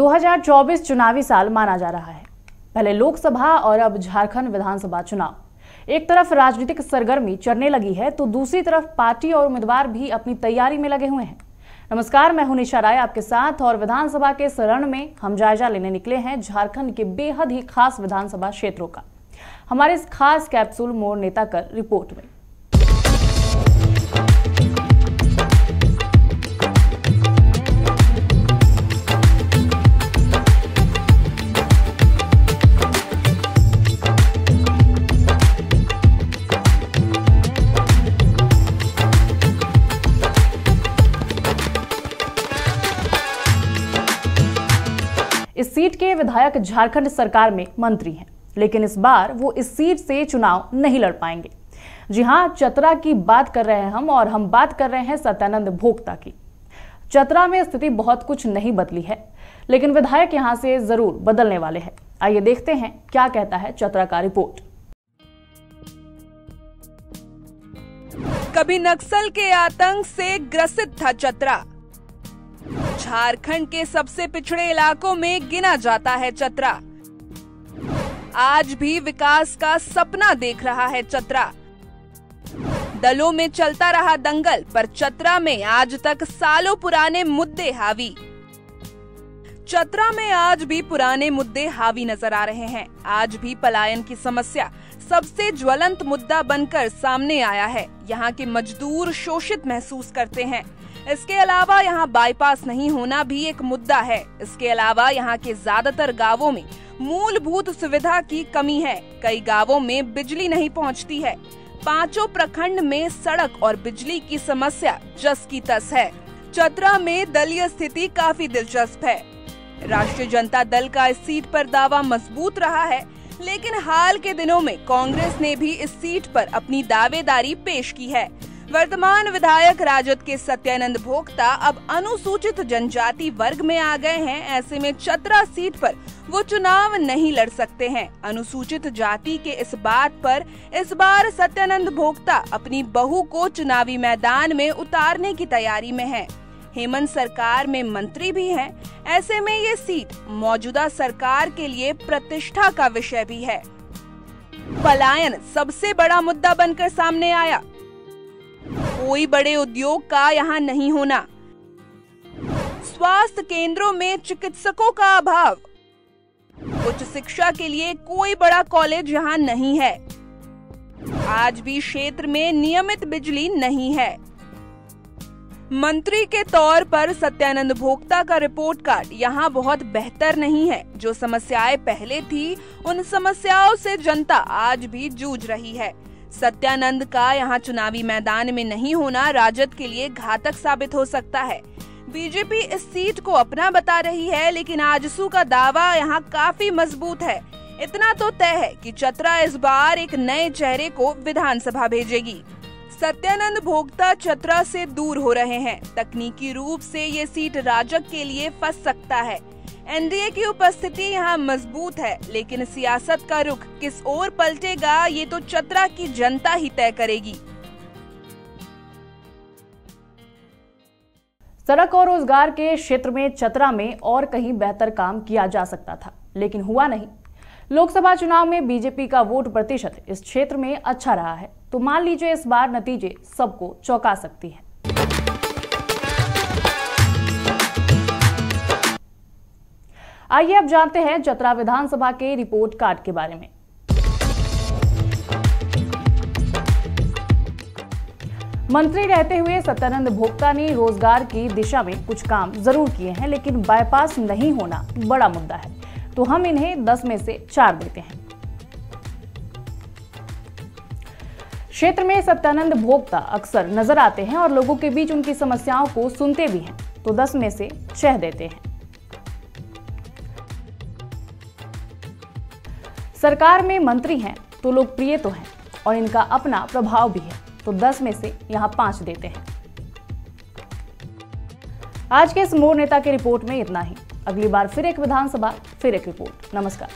2024 चुनावी साल माना जा रहा है। पहले लोकसभा और अब झारखंड विधानसभा चुनाव। एक तरफ राजनीतिक सरगर्मी चढ़ने लगी है तो दूसरी तरफ पार्टी और उम्मीदवार भी अपनी तैयारी में लगे हुए हैं। नमस्कार, मैं हूं निशा राय आपके साथ और विधानसभा के रण में हम जायजा लेने निकले हैं झारखंड के बेहद ही खास विधानसभा क्षेत्रों का। हमारे इस खास कैप्सूल मोड़ नेता कर रिपोर्ट में इस सीट के विधायक झारखंड सरकार में मंत्री हैं, लेकिन इस बार वो इस सीट से चुनाव नहीं लड़ पाएंगे। जी हां, चतरा की बात कर रहे हैं हम, और हम बात कर रहे हैं सत्यानंद भोक्ता की। चतरा में स्थिति बहुत कुछ नहीं बदली है, लेकिन विधायक यहां से जरूर बदलने वाले हैं। आइए देखते हैं क्या कहता है चतरा का रिपोर्ट। कभी नक्सल के आतंक से ग्रसित था चतरा। झारखंड के सबसे पिछड़े इलाकों में गिना जाता है चतरा। आज भी विकास का सपना देख रहा है चतरा। दलों में चलता रहा दंगल, पर चतरा में आज तक सालों पुराने मुद्दे हावी। चतरा में आज भी पुराने मुद्दे हावी नजर आ रहे हैं। आज भी पलायन की समस्या सबसे ज्वलंत मुद्दा बनकर सामने आया है। यहाँ के मजदूर शोषित महसूस करते हैं। इसके अलावा यहाँ बाईपास नहीं होना भी एक मुद्दा है। इसके अलावा यहाँ के ज्यादातर गांवों में मूलभूत सुविधा की कमी है। कई गांवों में बिजली नहीं पहुँचती है। पांचों प्रखंड में सड़क और बिजली की समस्या जस की तस है। चतरा में दलीय स्थिति काफी दिलचस्प है। राष्ट्रीय जनता दल का इस सीट पर दावा मजबूत रहा है, लेकिन हाल के दिनों में कांग्रेस ने भी इस सीट पर अपनी दावेदारी पेश की है। वर्तमान विधायक राजद के सत्यानंद भोक्ता अब अनुसूचित जनजाति वर्ग में आ गए हैं। ऐसे में चतरा सीट पर वो चुनाव नहीं लड़ सकते हैं। अनुसूचित जाति के इस बात पर इस बार सत्यानंद भोक्ता अपनी बहू को चुनावी मैदान में उतारने की तैयारी में है। हेमंत सरकार में मंत्री भी हैं। ऐसे में ये सीट मौजूदा सरकार के लिए प्रतिष्ठा का विषय भी है। पलायन सबसे बड़ा मुद्दा बनकर सामने आया। कोई बड़े उद्योग का यहाँ नहीं होना, स्वास्थ्य केंद्रों में चिकित्सकों का अभाव, उच्च शिक्षा के लिए कोई बड़ा कॉलेज यहाँ नहीं है। आज भी क्षेत्र में नियमित बिजली नहीं है। मंत्री के तौर पर सत्यानंद भोक्ता का रिपोर्ट कार्ड यहाँ बहुत बेहतर नहीं है। जो समस्याएं पहले थी, उन समस्याओं से जनता आज भी जूझ रही है। सत्यानंद का यहाँ चुनावी मैदान में नहीं होना राजद के लिए घातक साबित हो सकता है। बीजेपी इस सीट को अपना बता रही है, लेकिन आजसू का दावा यहाँ काफी मजबूत है। इतना तो तय है कि चतरा इस बार एक नए चेहरे को विधानसभा भेजेगी। सत्यानंद भोक्ता चतरा से दूर हो रहे हैं। तकनीकी रूप से ये सीट राजग के लिए फंस सकता है। एनडीए की उपस्थिति यहाँ मजबूत है, लेकिन सियासत का रुख किस ओर पलटेगा ये तो चतरा की जनता ही तय करेगी। सड़क और रोजगार के क्षेत्र में चतरा में और कहीं बेहतर काम किया जा सकता था, लेकिन हुआ नहीं। लोकसभा चुनाव में बीजेपी का वोट प्रतिशत इस क्षेत्र में अच्छा रहा है, तो मान लीजिए इस बार नतीजे सबको चौंका सकती है। आइए अब जानते हैं चतरा विधानसभा के रिपोर्ट कार्ड के बारे में। मंत्री रहते हुए सत्यानंद भोक्ता ने रोजगार की दिशा में कुछ काम जरूर किए हैं, लेकिन बाईपास नहीं होना बड़ा मुद्दा है, तो हम इन्हें 10 में से 4 देते हैं। क्षेत्र में सत्यानंद भोक्ता अक्सर नजर आते हैं और लोगों के बीच उनकी समस्याओं को सुनते भी हैं, तो 10 में से 6 देते हैं। सरकार में मंत्री हैं तो लोकप्रिय तो हैं और इनका अपना प्रभाव भी है, तो 10 में से यहां 5 देते हैं। आज के इस मोड़ नेता के रिपोर्ट में इतना ही। अगली बार फिर एक विधानसभा, फिर एक रिपोर्ट। नमस्कार।